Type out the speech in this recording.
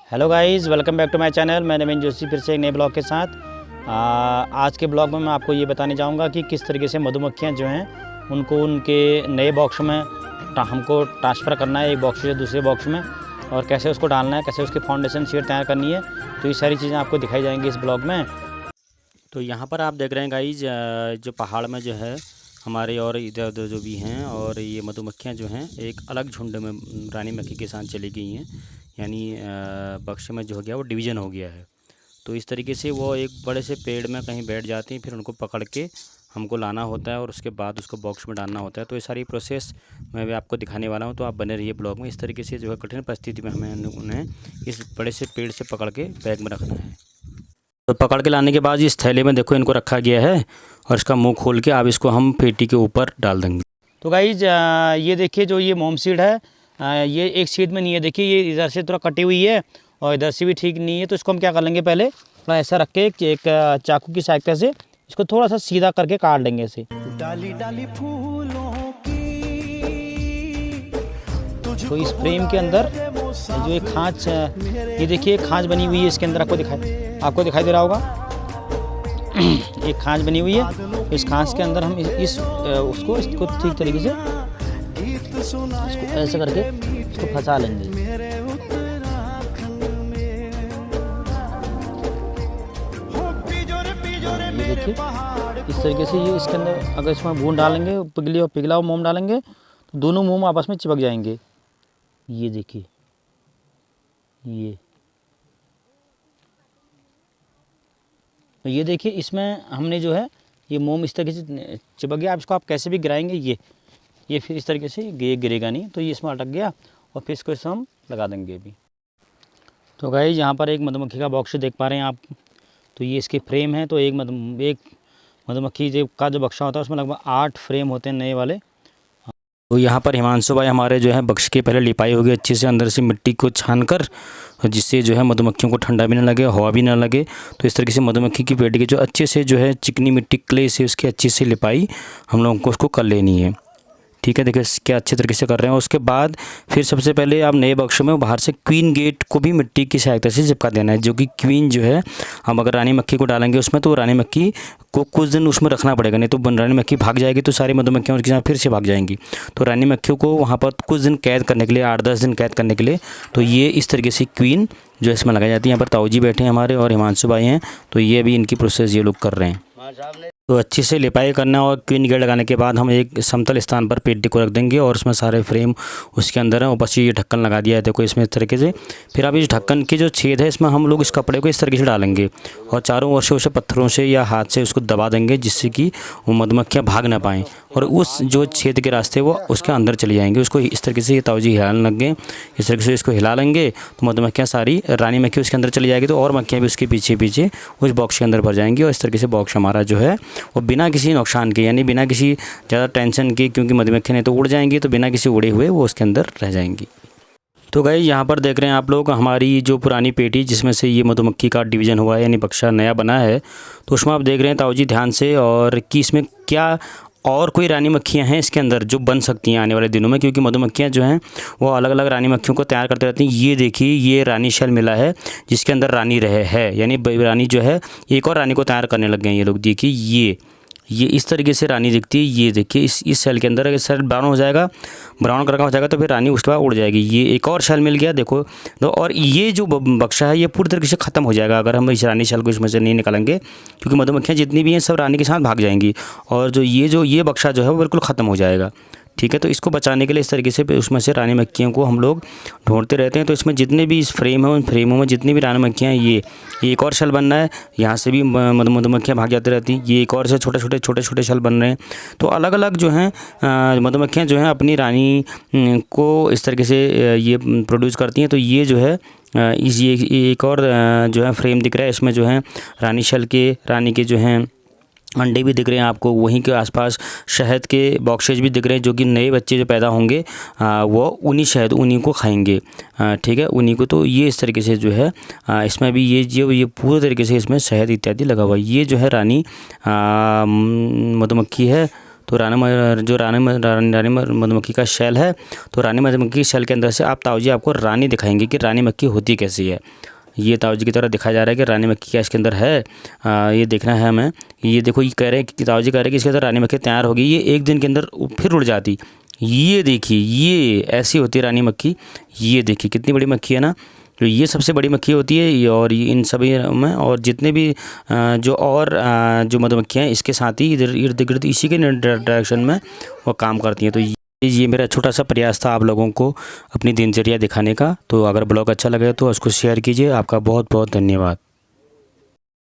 Hello guys, welcome back to my channel. मैं नवीन जोशी फिर से एक नए ब्लॉग के साथ। आज के ब्लॉग में मैं आपको ये बताने जाऊंगा कि किस तरीके से मधुमक्खियां जो हैं उनको उनके नए बॉक्स में हमको ट्रांसफ़र करना है, एक बॉक्स से दूसरे बॉक्स में, और कैसे उसको डालना है, कैसे उसकी फाउंडेशन शीट तैयार करनी है। तो ये सारी चीज़ें आपको दिखाई जाएंगी इस ब्लॉग में। तो यहाँ पर आप देख रहे हैं गाइस, जो पहाड़ में जो है हमारे और इधर उधर जो भी हैं, और ये मधुमक्खियाँ जो हैं एक अलग झुंड में रानी मक्खी के साथ चली गई हैं। यानी बक्से में जो हो गया वो डिवीज़न हो गया है। तो इस तरीके से वो एक बड़े से पेड़ में कहीं बैठ जाती हैं, फिर उनको पकड़ के हमको लाना होता है और उसके बाद उसको बॉक्स में डालना होता है। तो ये सारी प्रोसेस मैं भी आपको दिखाने वाला हूँ, तो आप बने रहिए ब्लॉग में। इस तरीके से जो है कठिन परिस्थिति में हमें उन्हें इस बड़े से पेड़ से पकड़ के बैग में रखना है। तो पकड़ के लाने के बाद इस थैले में देखो इनको रखा गया है, और इसका मुंह खोल के अब इसको हम पेटी के ऊपर डाल देंगे। तो गाइज ये देखिए, जो ये मोम सीड है, ये एक सीड में नहीं है। देखिए ये इधर से थोड़ा कटी हुई है और इधर से भी ठीक नहीं है। तो इसको हम क्या कर लेंगे, पहले थोड़ा ऐसा रख के एक चाकू की सहायता से इसको थोड़ा सा सीधा करके काट लेंगे इसे। डाली डाली फूलों की। तो इस फ्रेम के अंदर जो एक खांच, ये देखिए खांच बनी हुई है इसके अंदर, आपको दिखाई दे रहा होगा। एक खांच बनी हुई है। इस खांच के अंदर हम इसको ठीक तरीके से इसको ऐसे करके इसको फंसा लेंगे। ये देखिए इस तरीके से, ये इसके अंदर अगर इसमें बूंद डालेंगे, पिघला हुआ मोम डालेंगे, तो दोनों मोम आपस में चिपक जाएंगे। ये देखिए, ये देखिए इसमें हमने जो है ये मोम इस तरीके से चिपक गया। अब इसको आप कैसे भी गिराएंगे, ये फिर इस तरीके से ये गिरेगा नहीं, तो ये इसमें अटक गया। और फिर इसको हम लगा देंगे अभी। तो गाइस यहाँ पर एक मधुमक्खी का बॉक्स देख पा रहे हैं आप। तो ये इसके फ्रेम है। तो एक मधुमक्खी का जो बक्सा होता है उसमें लगभग 8 फ्रेम होते हैं नए वाले। तो यहाँ पर हिमांशु भाई हमारे जो है बक्स की पहले लिपाई होगी अच्छे से, अंदर से मिट्टी को छान कर, जिससे जो है मधुमक्खियों को ठंडा भी ना लगे, हवा भी ना लगे। तो इस तरीके से मधुमक्खी की पेटी की जो अच्छे से जो है चिकनी मिट्टी क्ले से उसकी अच्छी से लिपाई हम लोगों को उसको कर लेनी है। ठीक है, देखिए क्या अच्छे तरीके से कर रहे हैं। उसके बाद फिर सबसे पहले आप नए बक्स में बाहर से क्वीन गेट को भी मिट्टी की सहायता से चिपका देना है। जो कि क्वीन जो है, हम अगर रानी मक्खी को डालेंगे उसमें, तो रानी मक्खी को कुछ दिन उसमें रखना पड़ेगा, नहीं तो रानी मक्खी भाग जाएगी तो सारी मधुमक्खियाँ उसके साथ फिर से भाग जाएंगी। तो रानी मक्खियों को वहाँ पर कुछ दिन कैद करने के लिए, 8-10 दिन कैद करने के लिए, तो ये इस तरीके से क्वीन जो इसमें लगाई जाती है। यहाँ पर ताऊ जी बैठे हैं हमारे और हिमांशु भाई हैं। तो ये अभी इनकी प्रोसेस ये लोग कर रहे हैं। तो अच्छी से लिपाई करना, और क्वीन गेट लगाने के बाद हम एक समतल स्थान पर पेटी को रख देंगे और उसमें सारे फ्रेम उसके अंदर है। ऊपर से ये ढक्कन लगा दिया है, देखो इसमें इस तरीके से। फिर अब इस ढक्कन की जो छेद है इसमें हम लोग इस कपड़े को इस तरीके से डालेंगे और चारों ओर से उसे पत्थरों से या हाथ से उसको दबा देंगे, जिससे कि वो मधुमक्खियाँ भाग ना पाएँ और उस जो छेद के रास्ते वो उसके अंदर चली जाएंगी। उसको इस तरीके से ये ताऊ जी हिलाने लग गए। इस तरीके से इसको हिला लेंगे तो मधुमक्खियाँ सारी, रानी मक्खी उसके अंदर चली जाएगी, तो और मक्खियाँ भी उसके पीछे पीछे उस बॉक्स के अंदर भर जाएंगी। और इस तरीके से बॉक्स हमारा जो है वो बिना किसी नुकसान के, यानी बिना किसी ज़्यादा टेंशन के, क्योंकि मधुमक्खी नहीं तो उड़ जाएंगी, तो बिना किसी उड़े हुए वो उसके अंदर रह जाएंगी। तो गाइस यहाँ पर देख रहे हैं आप लोग हमारी जो पुरानी पेटी जिसमें से ये मधुमक्खी का डिवीज़न हुआ है, यानी बक्सा नया बना है, तो उसमें आप देख रहे हैं ताऊ जी ध्यान से, और कि इसमें क्या और कोई रानी मक्खियाँ हैं इसके अंदर जो बन सकती हैं आने वाले दिनों में, क्योंकि मधुमक्खियाँ जो हैं वो अलग अलग रानी मक्खियों को तैयार करते रहती हैं। ये देखिए, ये रानी शैल मिला है जिसके अंदर रानी रहे है, यानी रानी जो है एक और रानी को तैयार करने लग गए हैं ये लोग। देखिए ये इस तरीके से रानी दिखती है। ये देखिए इस सेल के अंदर अगर सेल ब्राउन हो जाएगा, ब्राउन कलर का हो जाएगा, तो फिर रानी उसके बाद उड़ जाएगी। ये एक और सेल मिल गया देखो। तो और ये जो बक्सा है ये पूरी तरीके से ख़त्म हो जाएगा अगर हम इस रानी सेल को इसमें से नहीं निकालेंगे, क्योंकि मधुमक्खियाँ जितनी भी हैं सब रानी के साथ भाग जाएंगी और जो ये बक्सा जो है वो बिल्कुल ख़त्म हो जाएगा। ठीक है, तो इसको बचाने के लिए इस तरीके से उसमें से रानी मक्खियों को हम लोग ढूंढते रहते हैं। तो इसमें जितने भी इस फ्रेम है, उन फ्रेमों में जितनी भी रानी मक्खियाँ हैं, ये एक और शल बन रहा है, यहाँ से भी मधुमक्खियाँ भाग जाती रहती हैं। ये एक और से छोटे छोटे शल बन रहे हैं। तो अलग अलग जो हैं मधुमक्खियाँ जो हैं अपनी रानी को इस तरीके से ये प्रोड्यूस करती हैं। तो ये जो है ये एक और जो है फ्रेम दिख रहा है, इसमें जो है रानी के जो हैं अंडे भी दिख रहे हैं आपको। वहीं के आसपास शहद के बॉक्सेज भी दिख रहे हैं, जो कि नए बच्चे जो पैदा होंगे वो उन्हीं को खाएंगे। ठीक है, उन्हीं को। तो ये इस तरीके से जो है इसमें भी ये पूरे तरीके से इसमें शहद इत्यादि लगा हुआ है। ये जो है रानी मधुमक्खी है। तो रानी मधुमक्खी का शेल है, तो रानी मधुमक्खी के शेल के अंदर से आप ताऊ जी आपको रानी दिखाएंगे कि रानी मक्खी होती कैसी है। ये ताऊ जी की तरह दिखाया जा रहा है कि रानी मक्खी क्या इसके अंदर है, ये देखना है हमें। ये देखो, ये कह रहे हैं कि ताऊ जी कह रहे हैं कि इसके अंदर रानी मक्खी तैयार होगी, ये एक दिन के अंदर फिर उड़ जाती। ये देखिए, ये ऐसी होती है रानी मक्खी। ये देखिए कितनी बड़ी मक्खी है ना। तो ये सबसे बड़ी मक्खी होती है ये, और ये इन सभी में, और जितने भी जो मधुमक्खियाँ इसके साथ ही इधर इर्द गिर्द इसी के डायरेक्शन में वो काम करती हैं। तो ये मेरा छोटा सा प्रयास था आप लोगों को अपनी दिनचर्या दिखाने का। तो अगर ब्लॉग अच्छा लगे तो उसको शेयर कीजिए। आपका बहुत बहुत धन्यवाद।